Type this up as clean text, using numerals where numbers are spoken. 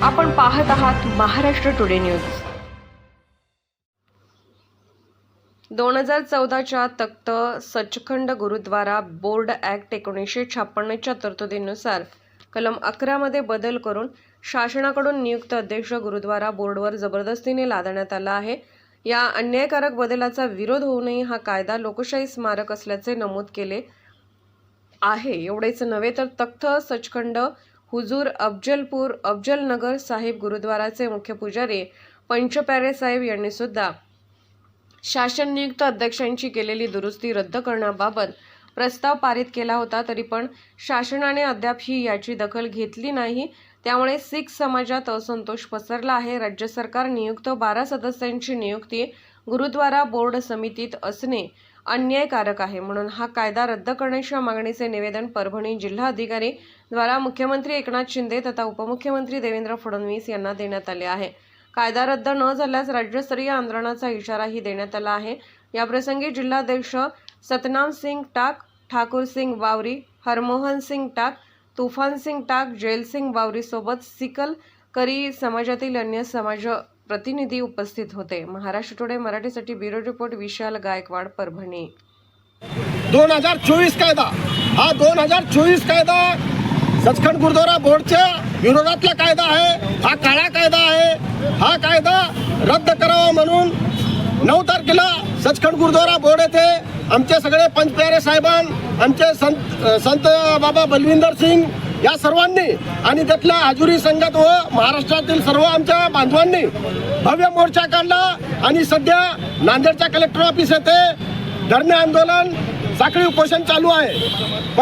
आपण पाहत आहात Maharashtra today news. 2014च्या Takht Sachkhand gurdwara board act 1956च्या तरतुदीनुसार कलम 11 मध्ये बदल करून शासनाकडून नियुक्त अध्यक्ष गुरुद्वारा बोर्डवर जबरदस्तीने लादण्यात आला आहे। या अन्यायकारक बदलाचा विरोध होऊनही हा कायदा लोकशाही स्मारक असल्याचे नमूद केले आहे। एवढेच नव्हे तर तख्त सचखंड हुजूर अफजलपूर अफजलनगर साहिब गुरुद्वाराचे मुख्य पुजारी पंचप्यारे साहेब यांनी सुद्धा शासन नियुक्त अध्यक्षांची केलेली दुरुस्ती रद्द करण्याबाबत प्रस्ताव पारित केला होता, तरी पण शासनाने अद्यापही याची दखल घेतली नाही। त्यामुळे शीख समाजात असंतोष पसरला आहे। राज्य सरकार नियुक्त 12 सदस्यांची नियुक्ती गुरुद्वारा बोर्ड समितीत असणे अन्यायकारक आहे, म्हणून हा कायदा रद्द करण्याच्या मागणीचे निवेदन परभणी जिल्हाधिकारी द्वारा मुख्यमंत्री एकनाथ शिंदे तथा उपमुख्यमंत्री देवेंद्र फडणवीस यांना देण्यात आले आहे। कायदा रद्द न झाल्यास राज्यस्तरीय आंदोलनाचा इशाराही देण्यात आला आहे। याप्रसंगी जिल्हाध्यक्ष सतनाम सिंग टाक, ठाकुर सिंग बावरी, हरमोहन सिंग टाक, तुफान सिंग टाक, जैल सिंग बावरी सोबत सिकल करी समाजातील अन्य समाज प्रतिनिधी उपस्थित होते। महाराष्ट्र टुडे मराठीसाठी ब्युरो रिपोर्ट विशाल गायकवाड, परभणी। 2024 कायदा हा 2024 कायदा सचखंड गुरुद्वारा बोर्डच्या विरोधातला कायदा आहे। हा काळा कायदा आहे। हा कायदा रद्द करावा म्हणून 9 तारखेला सचखंड गुरुद्वारा बोर्ड येथे आमचे सगळे पंचप्यारे साहेबान, आमचे संत बाबा बलविंदर सिंग या सर्वांनी आणि त्यातल्या हाजुरी संघात व महाराष्ट्रातील सर्व आमच्या बांधवांनी भव्य मोर्चा काढला आणि सध्या नांदेडच्या कलेक्टर ऑफिस येथे धरणे आंदोलन, साखळी उपोषण चालू आहे।